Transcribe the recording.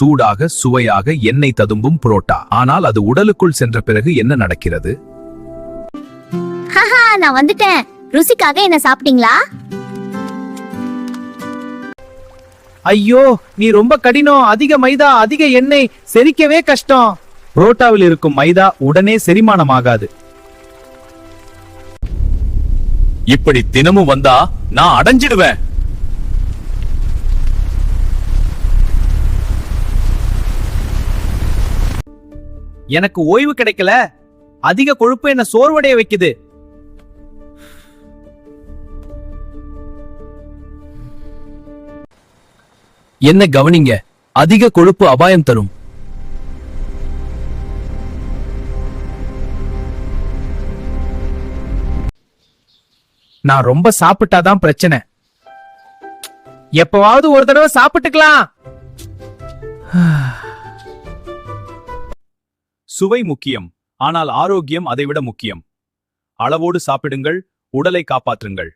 சூடாக சுவையாக எண்ணெய் ததும்பும் புரோட்டா. ஆனால் அது உடலுக்குள் சென்ற பிறகு என்ன நடக்கிறது? நான் வந்துட்டேன். ருசிக்காக என்ன சாப்பிட்டீங்களா? ஐயோ, நீ ரொம்ப கடினம். அதிக மைதா, அதிக எண்ணெய், செரிக்கவே கஷ்டம். புரோட்டாவில் இருக்கும் மைதா உடனே செரிமானமாகாது. இப்படி தினமும் வந்தா நான் அடைஞ்சிடுவேன். எனக்கு ஓய்வு கிடைக்கல. அதிக கொழுப்பு என்ன சோர்வடைய வைக்குது. என்ன கவனிங்க, அதிக கொழுப்பு அபாயம் தரும். நான் ரொம்ப சாப்பிட்டாதான் பிரச்சனை. எப்பவாவது ஒரு தடவை சாப்பிட்டுக்கலாம். சுவை முக்கியம், ஆனால் ஆரோக்கியம் அதைவிட முக்கியம். அளவோடு சாப்பிடுங்கள், உடலை காப்பாற்றுங்கள்.